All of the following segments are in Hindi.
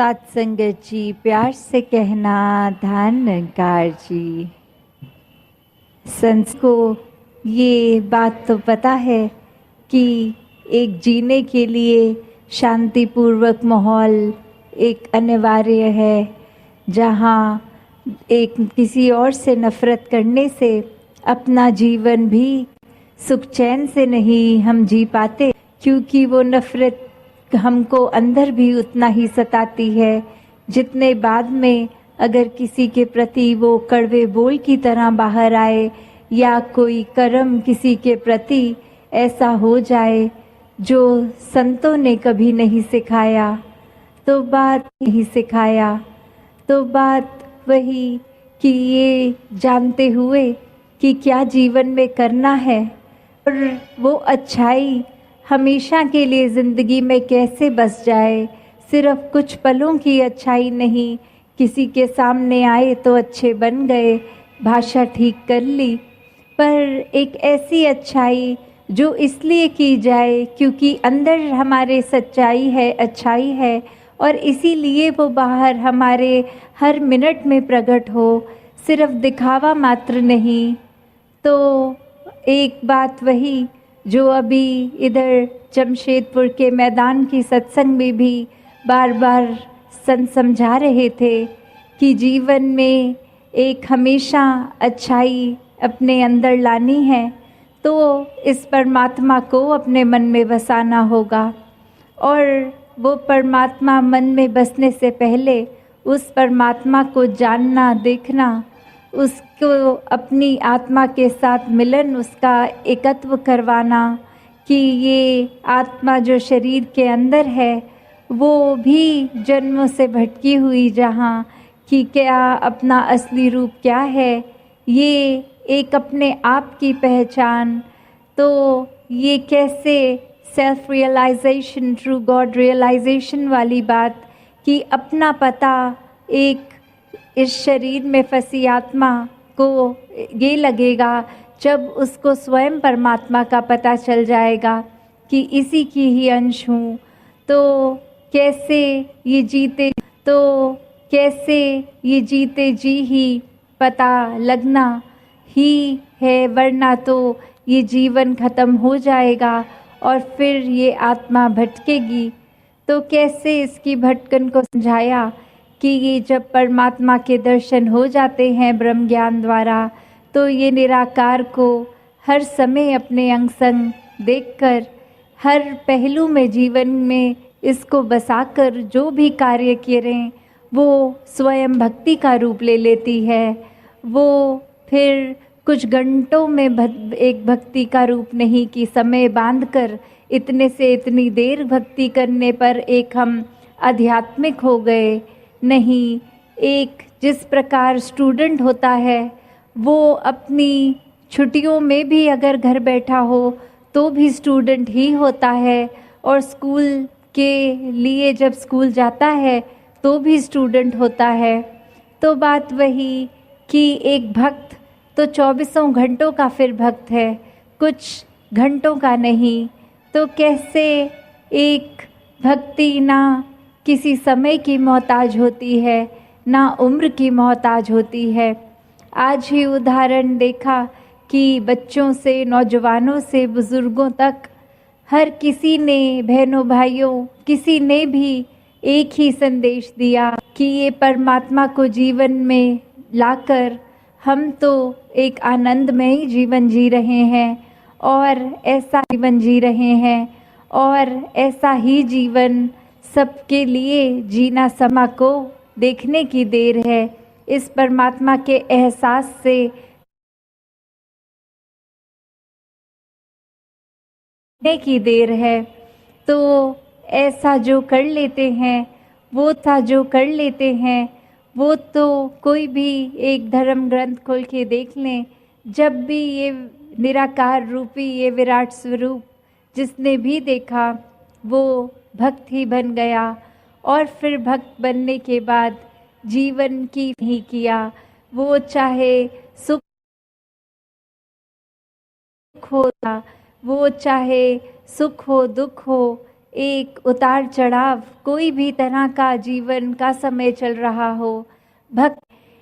साथ संगत जी, प्यार से कहना ध्यान निरंकार जी। संत को ये बात तो पता है कि एक जीने के लिए शांतिपूर्वक माहौल एक अनिवार्य है, जहाँ एक किसी और से नफरत करने से अपना जीवन भी सुख चैन से नहीं हम जी पाते, क्योंकि वो नफरत हमको अंदर भी उतना ही सताती है जितने बाद में अगर किसी के प्रति वो कड़वे बोल की तरह बाहर आए या कोई कर्म किसी के प्रति ऐसा हो जाए जो संतों ने कभी नहीं सिखाया, तो बात नहीं सिखाया, तो बात वही कि ये जानते हुए कि क्या जीवन में करना है और वो अच्छाई हमेशा के लिए ज़िंदगी में कैसे बस जाए। सिर्फ कुछ पलों की अच्छाई नहीं, किसी के सामने आए तो अच्छे बन गए, भाषा ठीक कर ली, पर एक ऐसी अच्छाई जो इसलिए की जाए क्योंकि अंदर हमारे सच्चाई है, अच्छाई है, और इसीलिए वो बाहर हमारे हर मिनट में प्रकट हो, सिर्फ दिखावा मात्र नहीं। तो एक बात वही जो अभी इधर जमशेदपुर के मैदान की सत्संग में भी बार बार संत समझा रहे थे कि जीवन में एक हमेशा अच्छाई अपने अंदर लानी है, तो इस परमात्मा को अपने मन में बसाना होगा, और वो परमात्मा मन में बसने से पहले उस परमात्मा को जानना, देखना, उसको अपनी आत्मा के साथ मिलन, उसका एकत्व करवाना कि ये आत्मा जो शरीर के अंदर है वो भी जन्मों से भटकी हुई, जहाँ कि क्या अपना असली रूप क्या है, ये एक अपने आप की पहचान। तो ये कैसे self realisation, true God realisation वाली बात कि अपना पता एक इस शरीर में फंसी आत्मा को ये लगेगा जब उसको स्वयं परमात्मा का पता चल जाएगा कि इसी की ही अंश हूँ। तो कैसे ये जीते जी ही पता लगना ही है, वरना तो ये जीवन खत्म हो जाएगा और फिर ये आत्मा भटकेगी। तो कैसे इसकी भटकन को समझाया कि ये जब परमात्मा के दर्शन हो जाते हैं ब्रह्म ज्ञान द्वारा, तो ये निराकार को हर समय अपने अंग संग देखकर हर पहलू में जीवन में इसको बसाकर जो भी कार्य करें वो स्वयं भक्ति का रूप ले लेती है। वो फिर कुछ घंटों में एक भक्ति का रूप नहीं कि समय बांधकर इतने से इतनी देर भक्ति करने पर एक हम आध्यात्मिक हो गए, नहीं। एक जिस प्रकार स्टूडेंट होता है वो अपनी छुट्टियों में भी अगर घर बैठा हो तो भी स्टूडेंट ही होता है, और स्कूल के लिए जब स्कूल जाता है तो भी स्टूडेंट होता है। तो बात वही कि एक भक्त तो 24 घंटों का फिर भक्त है, कुछ घंटों का नहीं। तो कैसे एक भक्ति ना किसी समय की मोहताज होती है, ना उम्र की मोहताज होती है। आज ही उदाहरण देखा कि बच्चों से, नौजवानों से, बुज़ुर्गों तक हर किसी ने, बहनों भाइयों, किसी ने भी एक ही संदेश दिया कि ये परमात्मा को जीवन में लाकर हम तो एक आनंदमय जीवन जी रहे हैं, और ऐसा जीवन जी रहे हैं, और ऐसा ही जीवन सबके लिए जीना समा को देखने की देर है। इस परमात्मा के एहसास से की देर है। तो ऐसा जो कर लेते हैं, वो जो कर लेते हैं, वो तो कोई भी एक धर्म ग्रंथ खोल के देख लें, जब भी ये निराकार रूपी ये विराट स्वरूप जिसने भी देखा वो भक्त ही बन गया, और फिर भक्त बनने के बाद जीवन की नहीं किया। वो चाहे सुख हो, वो चाहे सुख हो, दुख हो, एक उतार चढ़ाव, कोई भी तरह का जीवन का समय चल रहा हो, भक्त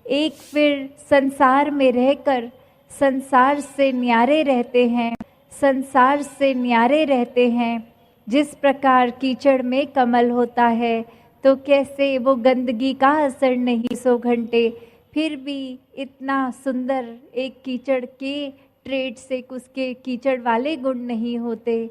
एक फिर संसार में रहकर संसार से न्यारे रहते हैं, संसार से न्यारे रहते हैं। जिस प्रकार कीचड़ में कमल होता है, तो कैसे वो गंदगी का असर नहीं 100 घंटे, फिर भी इतना सुंदर एक कीचड़ के ट्रेड से उसके कीचड़ वाले गुण नहीं होते।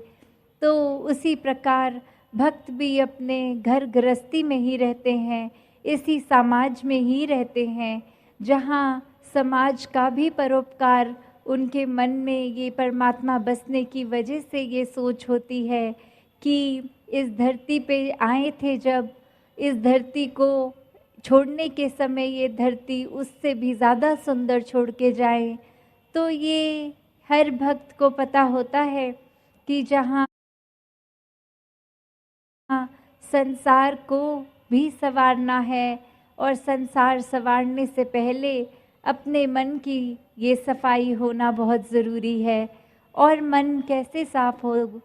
तो उसी प्रकार भक्त भी अपने घर गृहस्थी में ही रहते हैं, इसी समाज में ही रहते हैं, जहाँ समाज का भी परोपकार उनके मन में ये परमात्मा बसने की वजह से ये सोच होती है कि इस धरती पे आए थे, जब इस धरती को छोड़ने के समय ये धरती उससे भी ज़्यादा सुंदर छोड़ के जाए। तो ये हर भक्त को पता होता है कि जहाँ संसार को भी संवारना है, और संसार संवारने से पहले अपने मन की ये सफाई होना बहुत ज़रूरी है। और मन कैसे साफ हो,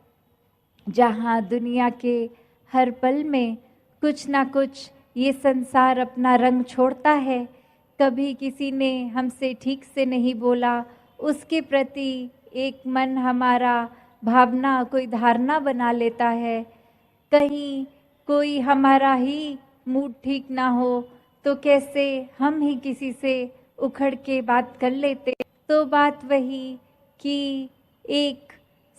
जहाँ दुनिया के हर पल में कुछ ना कुछ ये संसार अपना रंग छोड़ता है। कभी किसी ने हमसे ठीक से नहीं बोला, उसके प्रति एक मन हमारा भावना कोई धारणा बना लेता है। कहीं कोई हमारा ही मूड ठीक ना हो, तो कैसे हम ही किसी से उखड़ के बात कर लेते। तो बात वही कि एक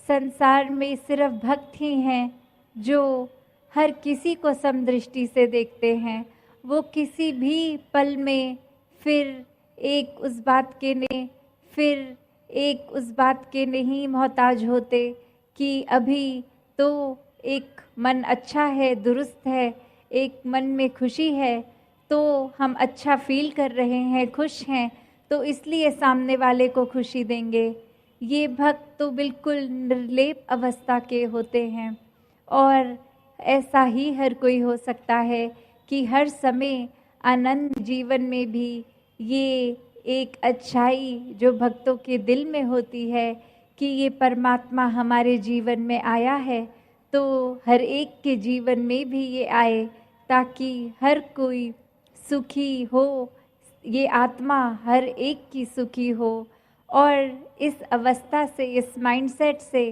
संसार में सिर्फ भक्त ही हैं जो हर किसी को समदृष्टि से देखते हैं। वो किसी भी पल में फिर एक उस बात के नहीं मोहताज होते कि अभी तो एक मन अच्छा है, दुरुस्त है, एक मन में खुशी है, तो हम अच्छा फील कर रहे हैं, खुश हैं, तो इसलिए सामने वाले को खुशी देंगे। ये भक्त तो बिल्कुल निर्लेप अवस्था के होते हैं। और ऐसा ही हर कोई हो सकता है कि हर समय आनंद जीवन में भी ये एक अच्छाई जो भक्तों के दिल में होती है कि ये परमात्मा हमारे जीवन में आया है, तो हर एक के जीवन में भी ये आए, ताकि हर कोई सुखी हो, ये आत्मा हर एक की सुखी हो। और इस अवस्था से, इस माइंडसेट से,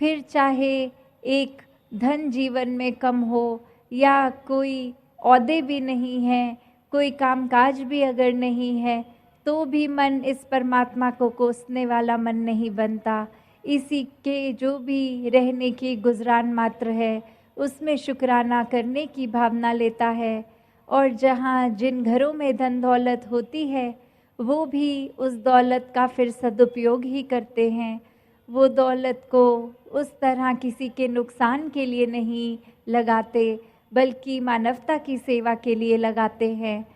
फिर चाहे एक धन जीवन में कम हो या कोई औहदे भी नहीं है, कोई कामकाज भी अगर नहीं है, तो भी मन इस परमात्मा को कोसने वाला मन नहीं बनता। इसी के जो भी रहने की गुजरान मात्र है, उसमें शुक्राना करने की भावना लेता है। और जहाँ जिन घरों में धन दौलत होती है, वो भी उस दौलत का फिर सदुपयोग ही करते हैं। वो दौलत को उस तरह किसी के नुकसान के लिए नहीं लगाते, बल्कि मानवता की सेवा के लिए लगाते हैं।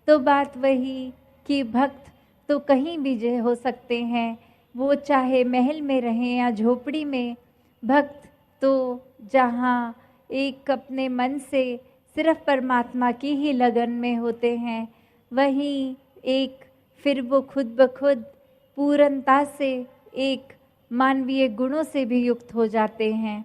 तो बात वही कि भक्त तो कहीं भी हो सकते हैं, वो चाहे महल में रहें या झोपड़ी में। भक्त तो जहाँ एक अपने मन से सिर्फ परमात्मा की ही लगन में होते हैं, वहीं एक फिर वो खुद ब खुद पूर्णता से एक मानवीय गुणों से भी युक्त हो जाते हैं।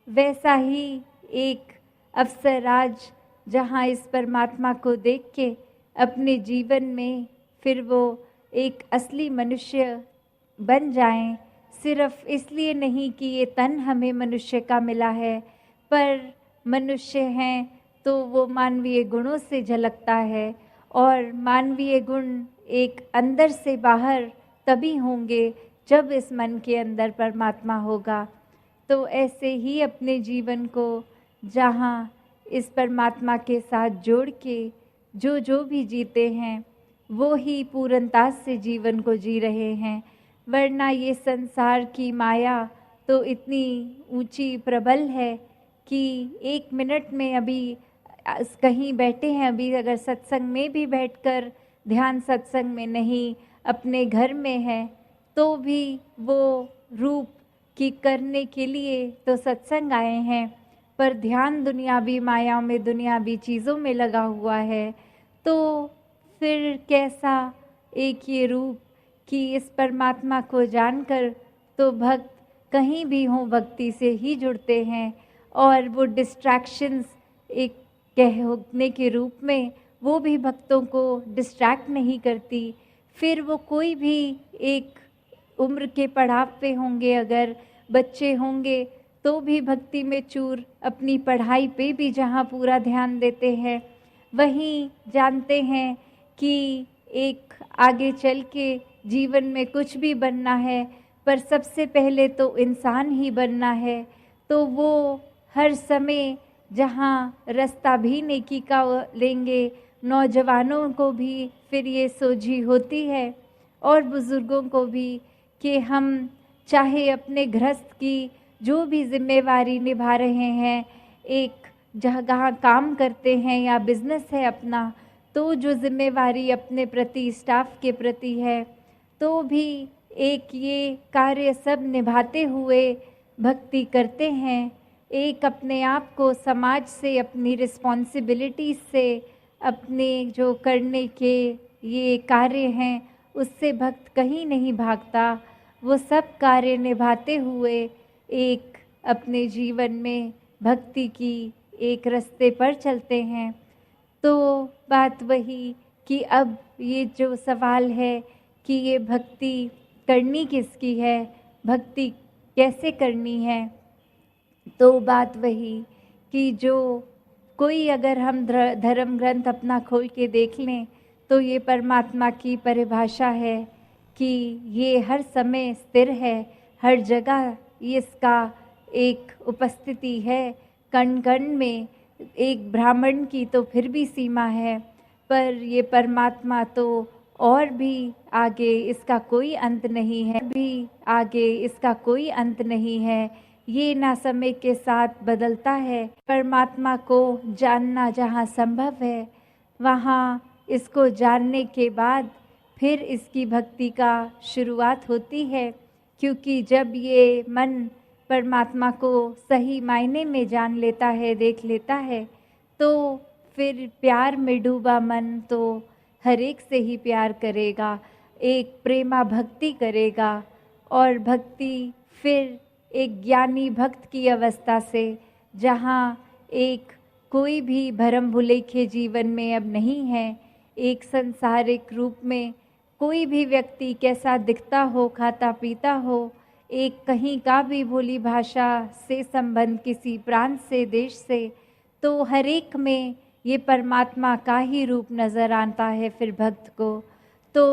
वैसा ही एक अवसराज जहाँ इस परमात्मा को देख के अपने जीवन में फिर वो एक असली मनुष्य बन जाएं, सिर्फ इसलिए नहीं कि ये तन हमें मनुष्य का मिला है, पर मनुष्य हैं तो वो मानवीय गुणों से झलकता है। और मानवीय गुण एक अंदर से बाहर तभी होंगे जब इस मन के अंदर परमात्मा होगा। तो ऐसे ही अपने जीवन को जहाँ इस परमात्मा के साथ जोड़ के जो भी जीते हैं, वो ही पूर्णता से जीवन को जी रहे हैं। वरना ये संसार की माया तो इतनी ऊंची प्रबल है कि 1 मिनट में अभी कहीं बैठे हैं, अभी अगर सत्संग में भी बैठकर ध्यान सत्संग में नहीं, अपने घर में है, तो भी वो रूप की करने के लिए तो सत्संग आए हैं, पर ध्यान दुनियावी मायाओं में, दुनियावी चीज़ों में लगा हुआ है। तो फिर कैसा एक ये रूप कि इस परमात्मा को जानकर तो भक्त कहीं भी हों भक्ति से ही जुड़ते हैं। और वो डिस्ट्रैक्शंस एक कहने के रूप में वो भी भक्तों को डिस्ट्रैक्ट नहीं करती। फिर वो कोई भी एक उम्र के पड़ाव पे होंगे, अगर बच्चे होंगे तो भी भक्ति में चूर, अपनी पढ़ाई पे भी जहाँ पूरा ध्यान देते हैं, वहीं जानते हैं कि एक आगे चल के जीवन में कुछ भी बनना है पर सबसे पहले तो इंसान ही बनना है। तो वो हर समय जहाँ रास्ता भी नेकी का लेंगे, नौजवानों को भी फिर ये सोझी होती है और बुज़ुर्गों को भी कि हम चाहे अपने गृहस्थ की जो भी जिम्मेवारी निभा रहे हैं, एक जगह काम करते हैं या बिजनेस है अपना, तो जो जिम्मेवारी अपने प्रति, स्टाफ के प्रति है, तो भी एक ये कार्य सब निभाते हुए भक्ति करते हैं। एक अपने आप को समाज से, अपनी रिस्पॉन्सिबिलिटीज से, अपने जो करने के ये कार्य हैं उससे भक्त कहीं नहीं भागता। वो सब कार्य निभाते हुए एक अपने जीवन में भक्ति की एक रास्ते पर चलते हैं। तो बात वही कि अब ये जो सवाल है कि ये भक्ति करनी किसकी है, भक्ति कैसे करनी है, तो बात वही कि जो कोई अगर हम धर्म ग्रंथ अपना खोल के देख लें तो ये परमात्मा की परिभाषा है कि ये हर समय स्थिर है, हर जगह इसका एक उपस्थिति है, कण कण में। एक ब्राह्मण की तो फिर भी सीमा है, पर ये परमात्मा तो और भी आगे, इसका कोई अंत नहीं है, भी आगे इसका कोई अंत नहीं है। ये ना समय के साथ बदलता है। परमात्मा को जानना जहाँ संभव है, वहाँ इसको जानने के बाद फिर इसकी भक्ति का शुरुआत होती है। क्योंकि जब ये मन परमात्मा को सही मायने में जान लेता है, देख लेता है, तो फिर प्यार में डूबा मन तो हर एक से ही प्यार करेगा, एक प्रेमा भक्ति करेगा। और भक्ति फिर एक ज्ञानी भक्त की अवस्था से, जहाँ एक कोई भी भरम भुलेखे जीवन में अब नहीं है, एक संसारिक रूप में कोई भी व्यक्ति कैसा दिखता हो, खाता पीता हो, एक कहीं का भी भोली भाषा से संबंध, किसी प्रांत से, देश से, तो हर एक में ये परमात्मा का ही रूप नज़र आता है। फिर भक्त को तो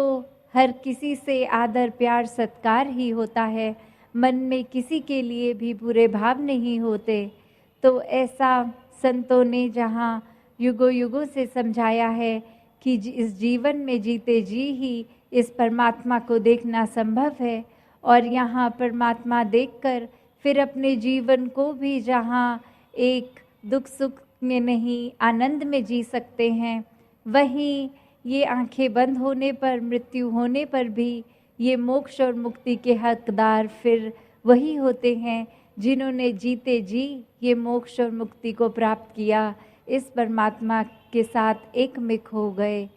हर किसी से आदर, प्यार, सत्कार ही होता है, मन में किसी के लिए भी बुरे भाव नहीं होते। तो ऐसा संतों ने जहाँ युगों युगों से समझाया है कि इस जीवन में जीते जी ही इस परमात्मा को देखना संभव है, और यहाँ परमात्मा देखकर फिर अपने जीवन को भी जहाँ एक दुख सुख में नहीं, आनंद में जी सकते हैं, वहीं ये आंखें बंद होने पर, मृत्यु होने पर भी ये मोक्ष और मुक्ति के हकदार फिर वही होते हैं जिन्होंने जीते जी ये मोक्ष और मुक्ति को प्राप्त किया, इस परमात्मा के साथ एकमिक हो गए।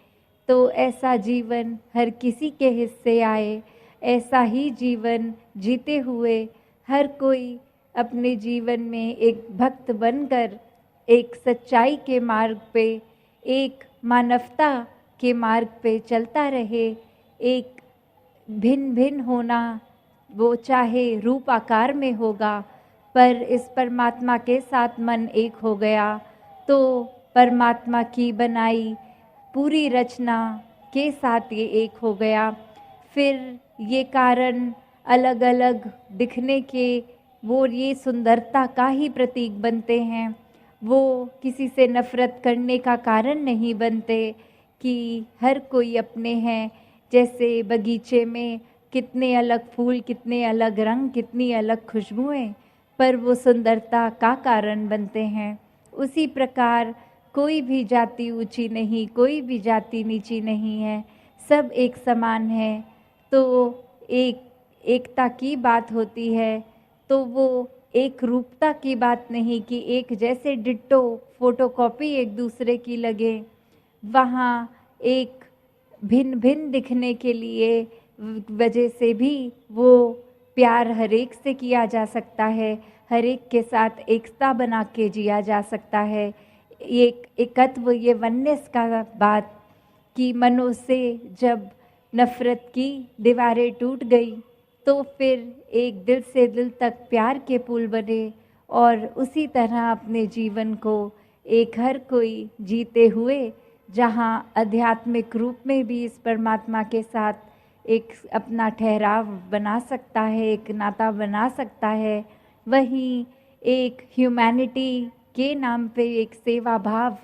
तो ऐसा जीवन हर किसी के हिस्से आए, ऐसा ही जीवन जीते हुए हर कोई अपने जीवन में एक भक्त बनकर एक सच्चाई के मार्ग पे, एक मानवता के मार्ग पे चलता रहे। एक भिन्न भिन्न होना, वो चाहे रूप आकार में होगा, पर इस परमात्मा के साथ मन एक हो गया तो परमात्मा की बनाई पूरी रचना के साथ ये एक हो गया। फिर ये कारण अलग अलग दिखने के, वो ये सुंदरता का ही प्रतीक बनते हैं, वो किसी से नफ़रत करने का कारण नहीं बनते कि हर कोई अपने हैं। जैसे बगीचे में कितने अलग फूल, कितने अलग रंग, कितनी अलग खुशबुएं, पर वो सुंदरता का कारण बनते हैं। उसी प्रकार कोई भी जाति ऊंची नहीं, कोई भी जाति नीची नहीं है, सब एक समान है। तो एकता की बात होती है, तो वो एक रूपता की बात नहीं कि एक जैसे डिट्टो फोटोकॉपी एक दूसरे की लगे। वहाँ एक भिन्न भिन्न दिखने के लिए वजह से भी वो प्यार हर एक से किया जा सकता है, हर एक के साथ एकता बना के जिया जा सकता है। एक एकत्व, ये वननेस का बात कि मनों से जब नफ़रत की दीवारें टूट गई तो फिर एक दिल से दिल तक प्यार के पुल बने, और उसी तरह अपने जीवन को एक हर कोई जीते हुए जहाँ आध्यात्मिक रूप में भी इस परमात्मा के साथ एक अपना ठहराव बना सकता है, एक नाता बना सकता है, वहीं एक ह्यूमैनिटी के नाम पे एक सेवा भाव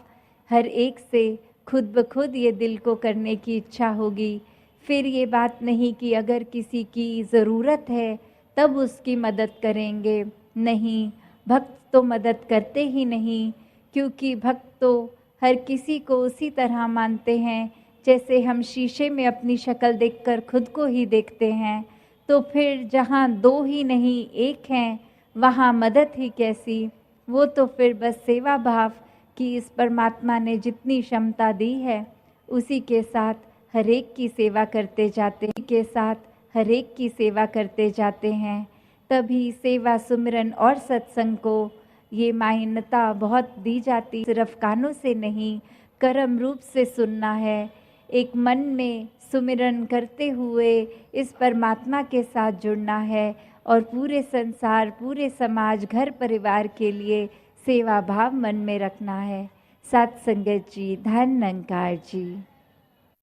हर एक से खुद ब खुद ये दिल को करने की इच्छा होगी। फिर ये बात नहीं कि अगर किसी की ज़रूरत है तब उसकी मदद करेंगे, नहीं, भक्त तो मदद करते ही नहीं, क्योंकि भक्त तो हर किसी को उसी तरह मानते हैं जैसे हम शीशे में अपनी शक्ल देखकर खुद को ही देखते हैं। तो फिर जहाँ दो ही नहीं एक हैं, वहाँ मदद ही कैसी। वो तो फिर बस सेवा भाव कि इस परमात्मा ने जितनी क्षमता दी है उसी के साथ हर एक की सेवा करते जाते हैं, के साथ हर एक की सेवा करते जाते हैं। तभी सेवा, सुमिरन और सत्संग को ये मान्यता बहुत दी जाती। सिर्फ कानों से नहीं, कर्म रूप से सुनना है। एक मन में सुमिरन करते हुए इस परमात्मा के साथ जुड़ना है और पूरे संसार, पूरे समाज, घर परिवार के लिए सेवा भाव मन में रखना है। सत्संगत जी, धन निरंकार जी।